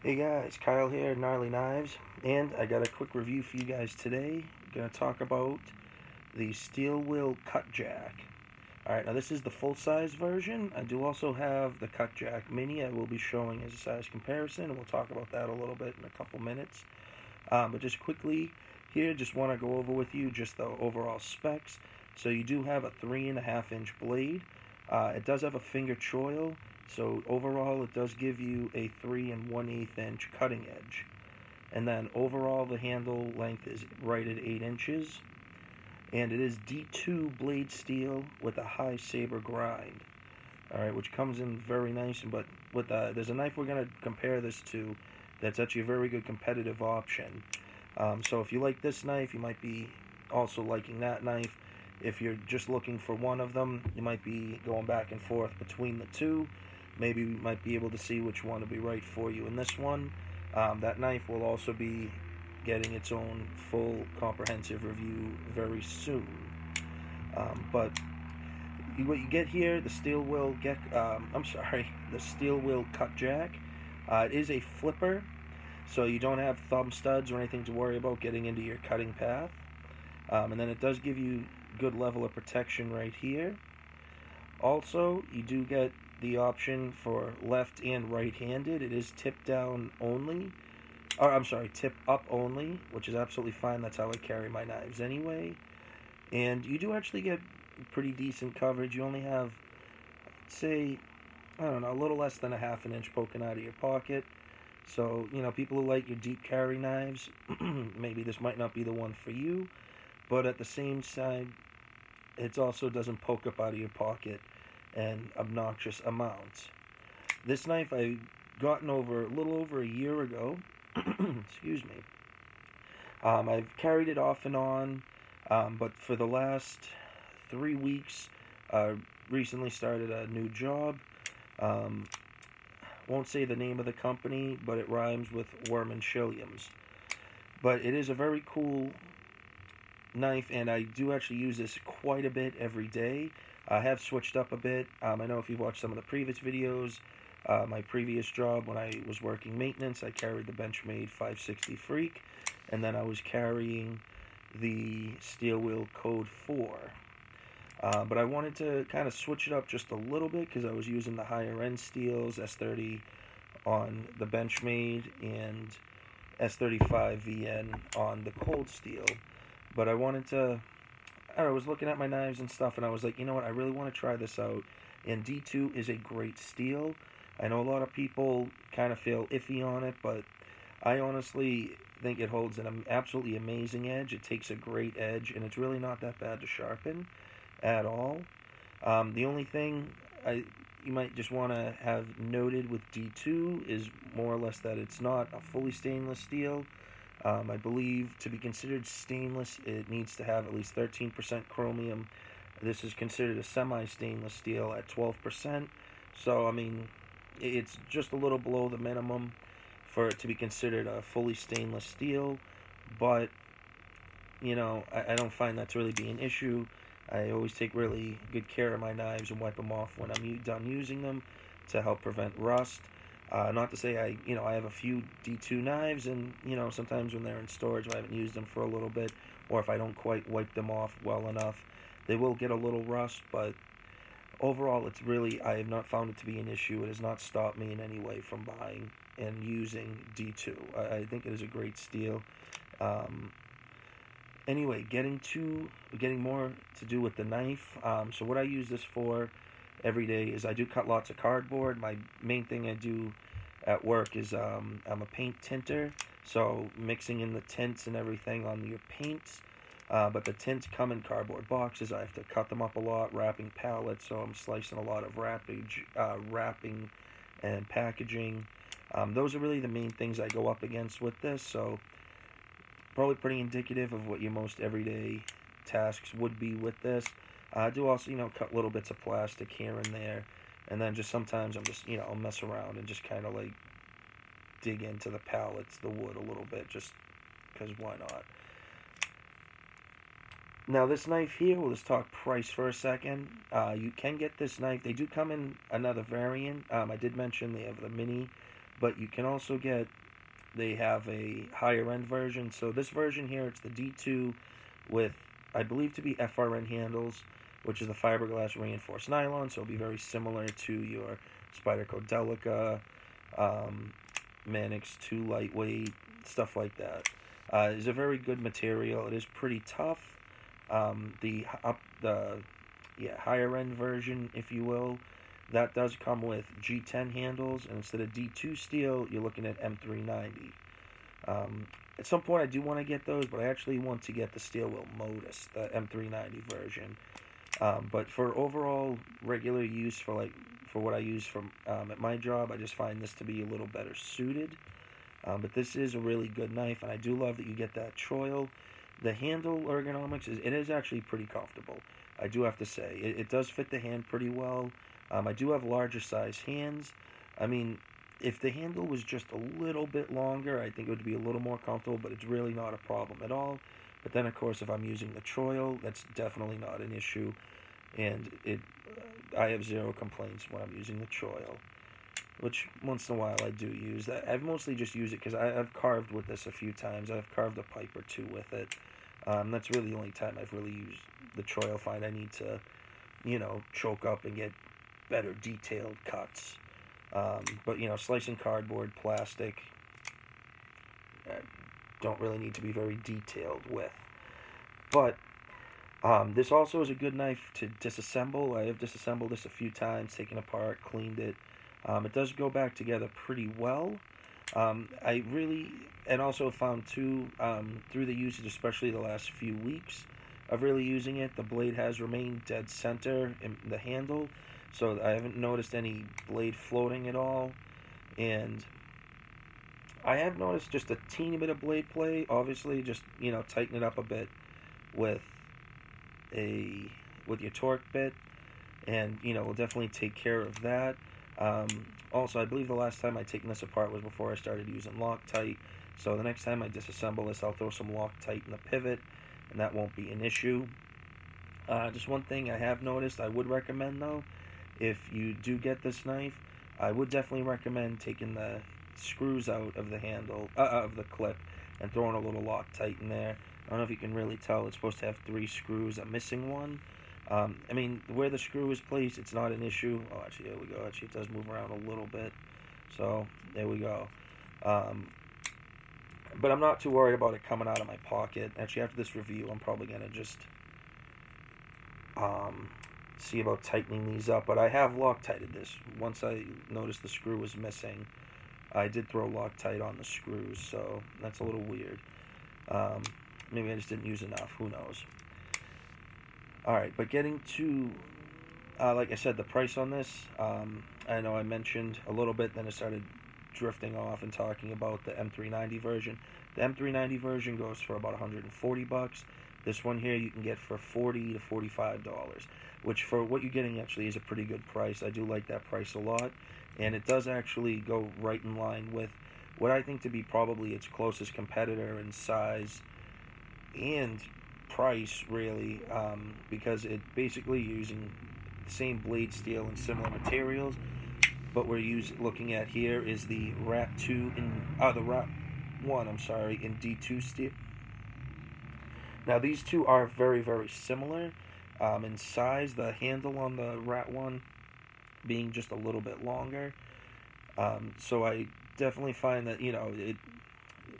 Hey guys, Kyle here, Gnarly Knives, and I got a quick review for you guys today. I'm going to talk about the steel wheel cutjack. Alright, now this is the full-size version. I do also have the cutjack mini I will be showing as a size comparison, and we'll talk about that a little bit in a couple minutes. But just quickly here, just want to go over with you just the overall specs. So you do have a 3.5-inch blade. It does have a finger choil, so overall it does give you a 3 1/8 inch cutting edge. And then overall the handle length is right at 8 inches. And it is D2 blade steel with a high saber grind. Alright, which comes in very nice, but with there's a knife we're going to compare this to that's actually a very good competitive option. So if you like this knife, you might be also liking that knife. If you're just looking for one of them, you might be going back and forth between the two. Maybe you might be able to see which one will be right for you in this one. That knife will also be getting its own full comprehensive review very soon. But what you get here, the steel wheel the steel wheel cutjack. It is a flipper, so you don't have thumb studs or anything to worry about getting into your cutting path. And then it does give you good level of protection right here. Also, you do get the option for left and right-handed. It is tip down only, or I'm sorry, tip up only, which is absolutely fine. That's how I carry my knives anyway. And you do actually get pretty decent coverage. You only have, say, I don't know, a little less than a half an inch poking out of your pocket. So, you know, people who like your deep carry knives, maybe this might not be the one for you. But at the same time, it also doesn't poke up out of your pocket in obnoxious amounts. This knife I gotten over a little over a year ago. Excuse me. I've carried it off and on, but for the last 3 weeks, recently started a new job. Won't say the name of the company, but it rhymes with Worm and Shilliams. But it is a very cool knife, and I do actually use this quite a bit every day. I have switched up a bit. I know if you've watched some of the previous videos, my previous job when I was working maintenance, I carried the Benchmade 560 Freak, and then I was carrying the Steel Wheel Code 4. But I wanted to kind of switch it up just a little bit because I was using the higher end steels, S30 on the Benchmade and S35 VN on the cold steel. But I wanted to, I was looking at my knives and stuff, and I was like, you know what, I really want to try this out. And D2 is a great steel. I know a lot of people kind of feel iffy on it, but I honestly think it holds an absolutely amazing edge. It takes a great edge, and it's really not that bad to sharpen at all. The only thing you might just want to have noted with D2 is more or less that it's not a fully stainless steel. I believe to be considered stainless, it needs to have at least 13% chromium. This is considered a semi-stainless steel at 12%. So, I mean, it's just a little below the minimum for it to be considered a fully stainless steel. But, you know, I don't find that to really be an issue. I always take really good care of my knives and wipe them off when I'm done using them to help prevent rust. Not to say I have a few D2 knives, and sometimes when they're in storage, I haven't used them for a little bit, or if I don't quite wipe them off well enough, they will get a little rust. But overall, I have not found it to be an issue. It has not stopped me in any way from buying and using D2. I think it is a great steel. Anyway, getting more to do with the knife. So what I use this for every day is I do cut lots of cardboard. My main thing I do at work is I'm a paint tinter, so mixing in the tints and everything on your paints. But the tints come in cardboard boxes. I have to cut them up a lot, wrapping pallets, so I'm slicing a lot of wrapping and packaging. Those are really the main things I go up against with this, so probably pretty indicative of what your most everyday tasks would be with this. I do also, cut little bits of plastic here and there, and then just sometimes I'll mess around and just kind of like dig into the pallets, the wood a little bit, just because why not? Now this knife here, we'll just talk price for a second. You can get this knife. They do come in another variant. I did mention they have the mini, but you can also get, they have a higher end version. So this version here, it's the D2 with, I believe to be FRN handles, which is the fiberglass reinforced nylon, so it'll be very similar to your Spyderco Delica, Manix 2 lightweight, stuff like that. It's a very good material. It is pretty tough. The higher end version, if you will, that does come with G10 handles, and instead of D2 steel, you're looking at M390. At some point, I do want to get those, but I actually want to get the steel wheel Modus, the M390 version. But for overall regular use, for what I use from at my job, I just find this to be a little better suited. But this is a really good knife, and I do love that you get that choil. The handle ergonomics is actually pretty comfortable. I do have to say it does fit the hand pretty well. I do have larger size hands. I mean, if the handle was just a little bit longer, I think it would be a little more comfortable, but it's really not a problem at all. But then, of course, if I'm using the choil, that's definitely not an issue, and I have zero complaints when I'm using the choil, which once in a while I do use. I've mostly just used it because I've carved with this a few times. I've carved a pipe or two with it. That's really the only time I've really used the choil. Find I need to, choke up and get better detailed cuts. But slicing cardboard, plastic, don't really need to be very detailed with. But this also is a good knife to disassemble. I have disassembled this a few times, taken apart, cleaned it. It does go back together pretty well. I really, and also found too, through the usage, especially the last few weeks of really using it, the blade has remained dead center in the handle, so I haven't noticed any blade floating at all. And I have noticed just a teeny bit of blade play. Obviously, just tighten it up a bit with your torque bit, and we'll definitely take care of that. Also, I believe the last time I taken this apart was before I started using Loctite, so the next time I disassemble this, I'll throw some Loctite in the pivot, and that won't be an issue. Just one thing I have noticed, I would recommend though, if you do get this knife, I would definitely recommend taking the screws out of the handle, of the clip, and throwing a little Loctite in there. I don't know if you can really tell, it's supposed to have 3 screws, I'm missing one. I mean, where the screw is placed, it's not an issue. Oh, actually, there we go. Actually, it does move around a little bit. So, there we go. But I'm not too worried about it coming out of my pocket. Actually, after this review, I'm probably going to just see about tightening these up. But I have Loctited this. Once I noticed the screw was missing, I did throw Loctite on the screws, so that's a little weird. Maybe I just didn't use enough. Who knows? Alright, but getting to, like I said, the price on this, I know I mentioned a little bit, then I started drifting off and talking about the M390 version. The M390 version goes for about $140. This one here you can get for $40 to $45, which for what you're getting actually is a pretty good price. I do like that price a lot, and it does actually go right in line with what I think to be probably its closest competitor in size and price, really, because it basically using the same blade steel and similar materials, but we're looking at here is the Rat 2 in the Rat 1, I'm sorry, in D2 steel. Now these two are very, very similar in size. The handle on the Rat 1 being just a little bit longer, so I definitely find that it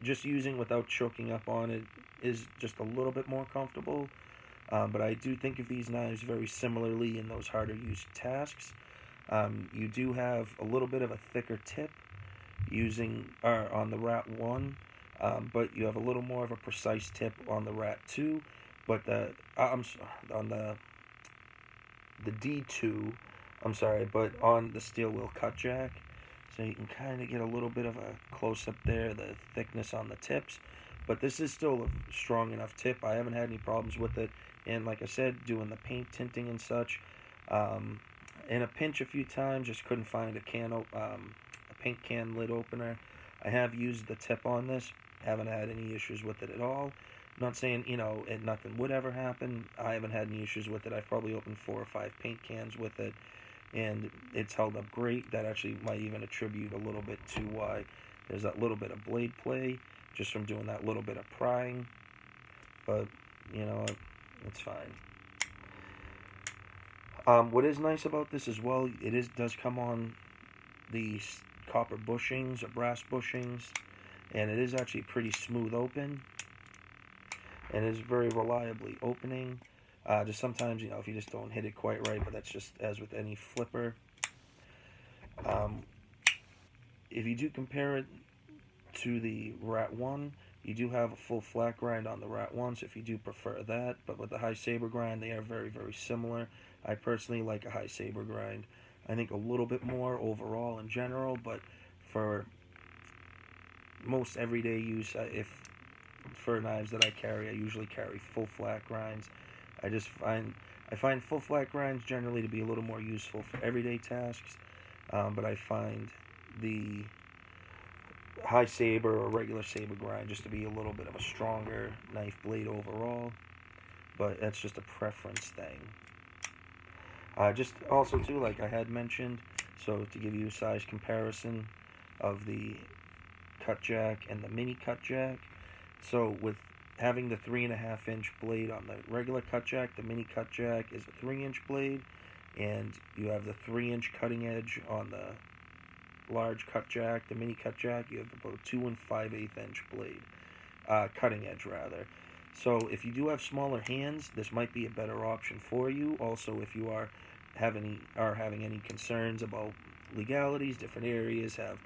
just using without choking up on it is just a little bit more comfortable, but I do think of these knives very similarly in those harder used tasks. You do have a little bit of a thicker tip on the Rat 1, but you have a little more of a precise tip on the Rat 2, but on the D2, I'm sorry, but on the steel wheel cutjack, so you can kind of get a little bit of a close-up there, the thickness on the tips. But this is still a strong enough tip. I haven't had any problems with it. And like I said, doing the paint tinting and such, in a pinch a few times, just couldn't find a paint can lid opener. I have used the tip on this. Haven't had any issues with it at all. I'm not saying, nothing would ever happen. I haven't had any issues with it. I've probably opened 4 or 5 paint cans with it. and it's held up great. That actually might even attribute a little bit to why there's that little bit of blade play, just from doing that little bit of prying. But, you know, it's fine. What is nice about this as well, does come on the copper bushings or brass bushings, and it is actually pretty smooth open, and it is very reliably opening. Just sometimes, you know, if you just don't hit it quite right, but that's just as with any flipper. If you do compare it to the Rat 1, you do have a full flat grind on the Rat 1, so if you do prefer that, but with the high saber grind, they are very, very similar. I personally like a high saber grind. I think a little bit more overall in general, but for most everyday use, for knives that I carry, I usually carry full flat grinds. I find full flat grinds generally to be a little more useful for everyday tasks, but I find the high saber or regular saber grind just to be a little bit of a stronger knife blade overall, but that's just a preference thing. Just also too, like I had mentioned, so to give you a size comparison of the cutjack and the mini cutjack, so with having the 3.5 inch blade on the regular cutjack, the mini cutjack is a 3-inch blade, and you have the 3-inch cutting edge on the large cutjack. The mini cutjack, you have about 2 5/8 inch blade, cutting edge rather. So if you do have smaller hands, this might be a better option for you. Also, if you are having any concerns about legalities, different areas have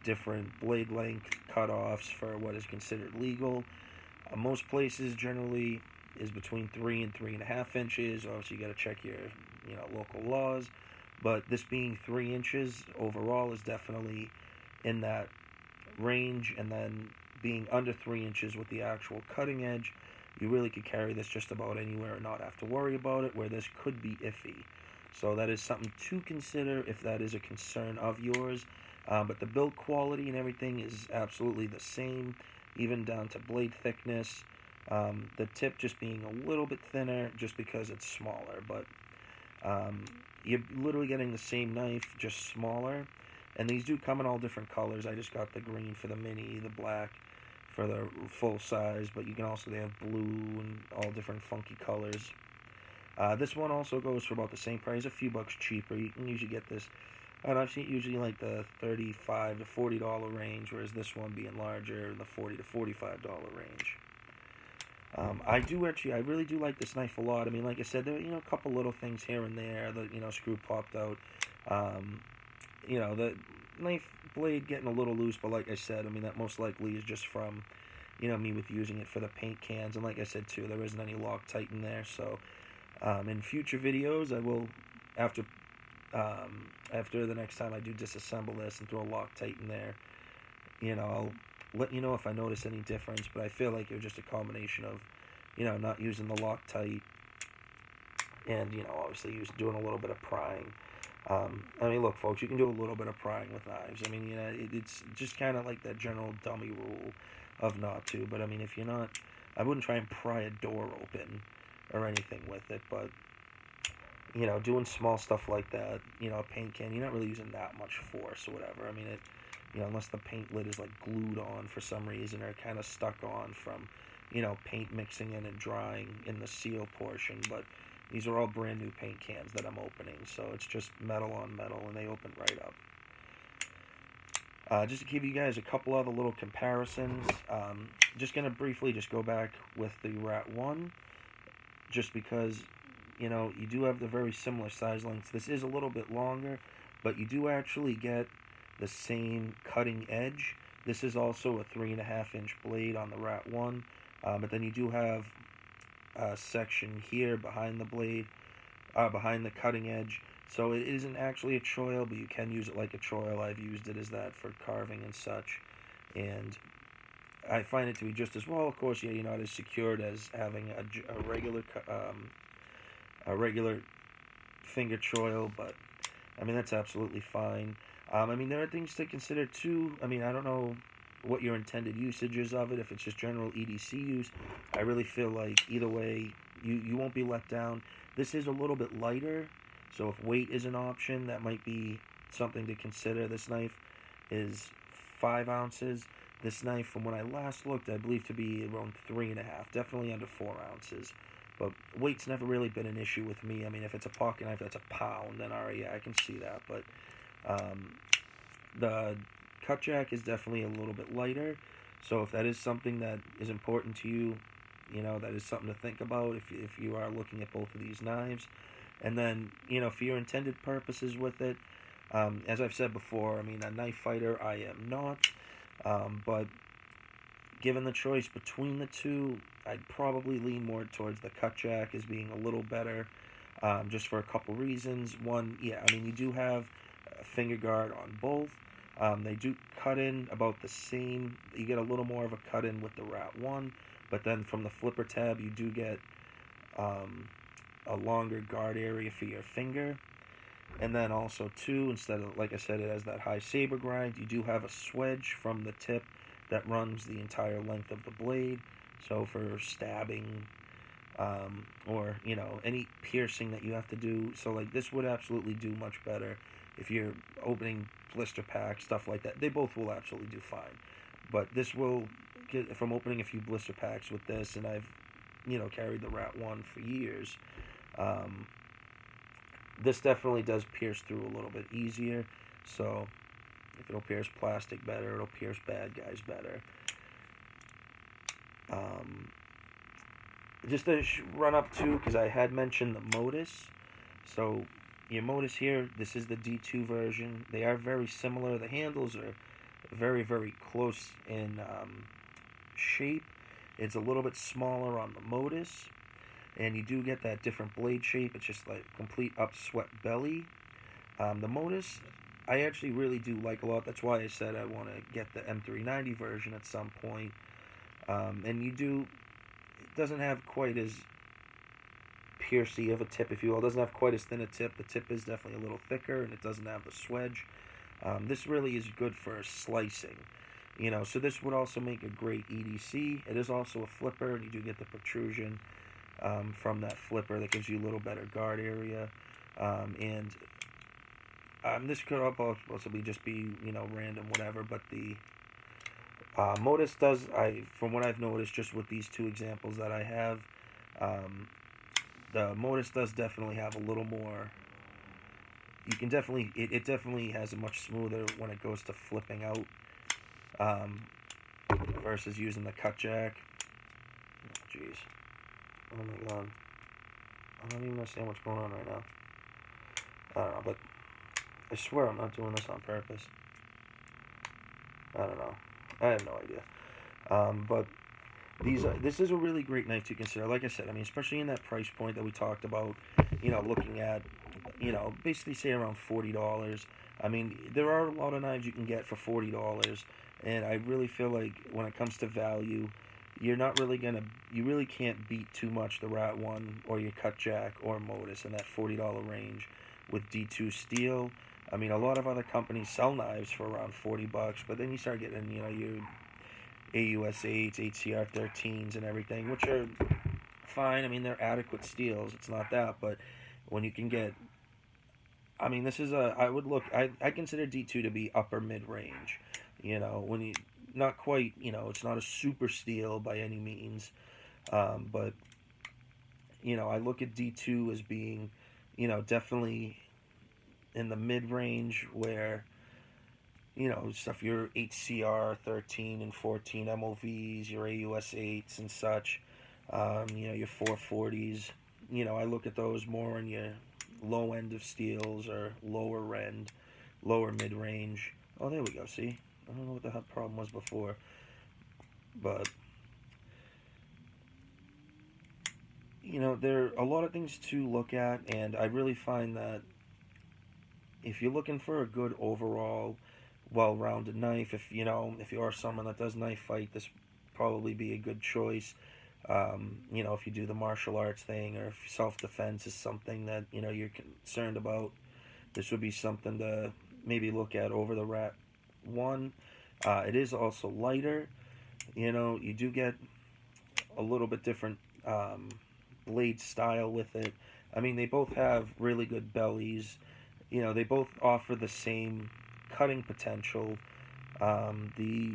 different blade length cutoffs for what is considered legal. Most places generally is between 3 and 3.5 inches. Obviously, you got to check your local laws. But this being 3 inches overall is definitely in that range, and then being under 3 inches with the actual cutting edge, you really could carry this just about anywhere and not have to worry about it, where this could be iffy. So that is something to consider if that is a concern of yours. But the build quality and everything is absolutely the same, even down to blade thickness. The tip just being a little bit thinner just because it's smaller, but you're literally getting the same knife, just smaller. And these do come in all different colors. I just got the green for the mini, the black for the full size, but you can also, they have blue and all different funky colors. This one also goes for about the same price, a few bucks cheaper. You can usually get this, and I've seen it usually like the $35 to $40 range, whereas this one being larger, the $40 to $45 range. I really do like this knife a lot. I mean, like I said, there are, a couple little things here and there. The, screw popped out. The knife blade getting a little loose, but like I said, I mean, that most likely is just from, me with using it for the paint cans. And like I said, too, there isn't any Loctite in there. So, in future videos, I will, after the next time I do disassemble this and throw Loctite in there, I'll let you know if I notice any difference, but I feel like it was just a combination of, not using the Loctite and, obviously doing a little bit of prying. I mean, look, folks, you can do a little bit of prying with knives. I mean, it's just kind of like that general dummy rule of not to, but I mean, if you're not, I wouldn't try and pry a door open or anything with it, but, doing small stuff like that, a paint can, you're not really using that much force or whatever. I mean, unless the paint lid is like glued on for some reason, or kind of stuck on from, paint mixing in and drying in the seal portion. But these are all brand new paint cans that I'm opening, so it's just metal on metal, and they open right up. Just to give you guys a couple other little comparisons, just going to briefly just go back with the Rat 1, just because, you do have the very similar size lengths. This is a little bit longer, but you do actually get the same cutting edge. This is also a 3.5 inch blade on the Rat 1, but then you do have a section here behind the blade, behind the cutting edge. So it isn't actually a choil, but you can use it like a choil. I've used it as that for carving and such, and I find it to be just as well. Of course, yeah, you're not as secured as having a regular finger choil, but I mean, that's absolutely fine. I mean, there are things to consider too. I mean, I don't know what your intended usage is of it. If it's just general EDC use, I really feel like either way, you won't be let down. This is a little bit lighter So if weight is an option, that might be something to consider. This knife is 5 ounces. This knife, from when I last looked, I believe to be around 3.5, definitely under 4 ounces. But weight's never really been an issue with me. I mean, if it's a pocket knife that's a pound, then alright, yeah, I can see that. But the cutjack is definitely a little bit lighter. So if that is something that is important to you, you know, that is something to think about if you are looking at both of these knives. And then, you know, for your intended purposes with it, as I've said before, I mean, a knife fighter I am not. But given the choice between the two, I'd probably lean more towards the cutjack as being a little better, just for a couple reasons. One, yeah, I mean, you do have a finger guard on both. They do cut in about the same. You get a little more of a cut in with the Rat 1, but then from the flipper tab, you do get a longer guard area for your finger. And then also, too, instead of, like I said, it has that high saber grind, you do have a swedge from the tip that runs the entire length of the blade. So for stabbing, or, you know, any piercing that you have to do. So, like, this would absolutely do much better if you're opening blister packs, stuff like that. They both will absolutely do fine. But this will get, from opening a few blister packs with this, and I've, you know, carried the Rat 1 for years, this definitely does pierce through a little bit easier. So if it'll pierce plastic better, it'll pierce bad guys better. Just to run up to, because I had mentioned the Modus. So your Modus here, this is the D2 version. They are very similar. The handles are very, very close in shape. It's a little bit smaller on the Modus, and you do get that different blade shape. It's just like complete upswept belly. The Modus, I actually really do like a lot. That's why I said I want to get the M390 version at some point. And you do, it doesn't have quite as piercy of a tip, if you will. It doesn't have quite as thin a tip. The tip is definitely a little thicker, and it doesn't have the swedge. This really is good for slicing, you know. So this would also make a great EDC. It is also a flipper, and you do get the protrusion from that flipper that gives you a little better guard area. And this could possibly just be, you know, random, whatever. But the Modus does, from what I've noticed, just with these two examples that I have, the Modus does definitely have a little more. You can definitely, it definitely has a much smoother when it goes to flipping out, versus using the cutjack. Oh, jeez. Oh my god. I don't even understand what's going on right now. I don't know, but I swear I'm not doing this on purpose. I don't know. I have no idea. But this is a really great knife to consider. Like I said, I mean, especially in that price point that we talked about, you know, looking at, you know, basically say around $40. I mean, there are a lot of knives you can get for $40, and I really feel like when it comes to value, you're not really gonna, you really can't beat too much the Rat 1 or your Cutjack or Modus in that $40 range with D2 steel. I mean, a lot of other companies sell knives for around $40, but then you start getting, you know, your AUS 8s, HCR 13s, and everything, which are fine. I mean, they're adequate steels. It's not that, but when you can get, I mean, this is a, I consider D2 to be upper mid-range. You know, when you, not quite, you know, it's not a super steel by any means, but, you know, I look at D2 as being, you know, definitely in the mid-range where, you know, stuff, your HCR 13 and 14 MOVs, your AUS 8s and such, you know, your 440s, you know, I look at those more in your low end of steels or lower end, lower mid-range. Oh, there we go, see? I don't know what the problem was before, but, you know, there are a lot of things to look at, and I really find that if you're looking for a good overall, well-rounded knife, if you know, if you are someone that does knife fight, this probably be a good choice. You know, if you do the martial arts thing, or if self-defense is something that, you know, you're concerned about, this would be something to maybe look at over the Rat 1. It is also lighter. You know, you do get a little bit different blade style with it. I mean, they both have really good bellies. You know, they both offer the same cutting potential. The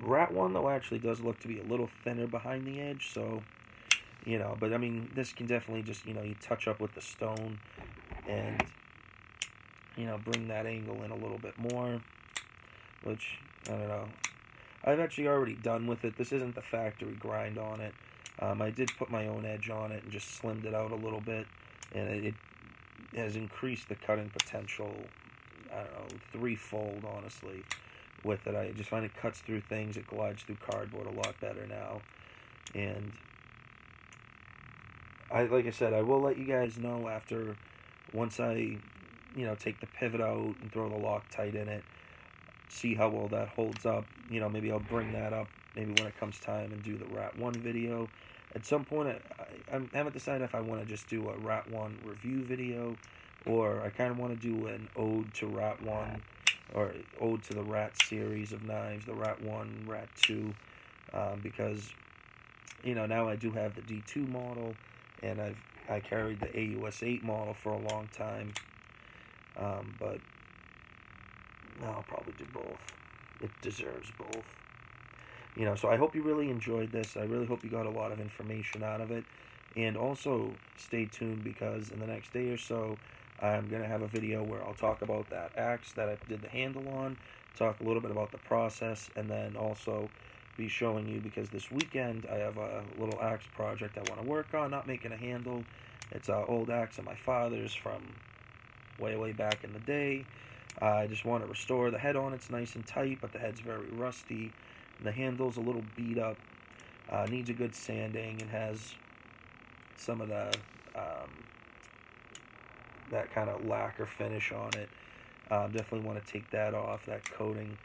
rat one, though, actually does look to be a little thinner behind the edge, so, you know, but I mean, this can definitely just, you know, you touch up with the stone and, you know, bring that angle in a little bit more, which, I don't know. I've actually already done with it. This isn't the factory grind on it. I did put my own edge on it and just slimmed it out a little bit, and it has increased the cutting potential, I don't know, threefold, honestly, with it. I just find it cuts through things, it glides through cardboard a lot better now, and like I said, I will let you guys know after, once I, you know, take the pivot out and throw the Loctite in it, see how well that holds up. You know, maybe I'll bring that up maybe when it comes time and do the Rat 1 video. At some point, I haven't decided if I want to just do a Rat 1 review video, or I kind of want to do an ode to Rat 1, or ode to the Rat series of knives, the Rat 1, Rat 2, because, you know, now I do have the D2 model, and I carried the AUS 8 model for a long time, but no, I'll probably do both. It deserves both. You know, so I hope you really enjoyed this. I really hope you got a lot of information out of it. And also, stay tuned, because in the next day or so, I'm going to have a video where I'll talk about that axe that I did the handle on, talk a little bit about the process, and then also be showing you, because this weekend I have a little axe project I want to work on, not making a handle. It's an old axe of my father's from way back in the day. I just want to restore the head on. It's nice and tight, but the head's very rusty. The handle's a little beat up. Needs a good sanding, and has some of the that kind of lacquer finish on it. Definitely want to take that off, that coating.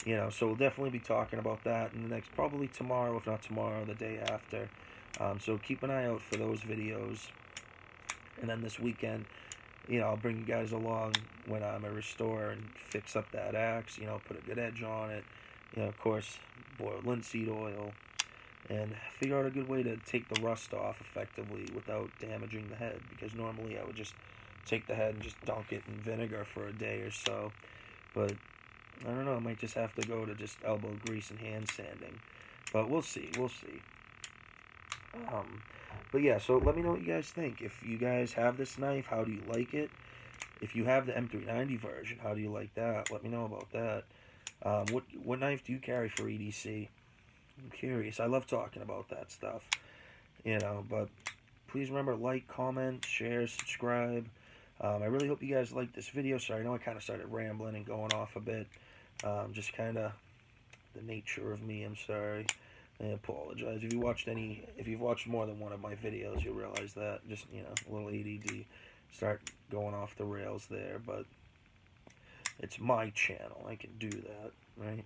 You know, so we'll definitely be talking about that in the next, probably tomorrow, if not tomorrow, the day after. So keep an eye out for those videos. And then this weekend, you know, I'll bring you guys along when I restore and fix up that axe, you know, put a good edge on it, you know, of course, boil linseed oil, and figure out a good way to take the rust off effectively without damaging the head, because normally I would just take the head and just dunk it in vinegar for a day or so, but I don't know, I might just have to go to just elbow grease and hand sanding, but we'll see. But yeah, so let me know what you guys think. If you guys have this knife, how do you like it? If you have the M390 version, how do you like that? Let me know about that. What knife do you carry for EDC? I'm curious. I love talking about that stuff. You know, but please remember, like, comment, share, subscribe. I really hope you guys liked this video. Sorry, I know I kind of started rambling and going off a bit. Just kind of the nature of me, I'm sorry. I apologize. If you've watched more than one of my videos, you'll realize that. Just, you know, a little ADD. Start going off the rails there, but it's my channel. I can do that, right?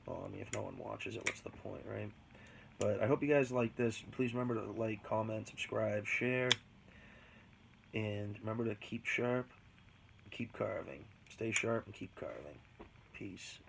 Well, I mean, if no one watches it, what's the point, right? But I hope you guys like this. Please remember to like, comment, subscribe, share, and remember to keep sharp, keep carving. Stay sharp and keep carving. Peace.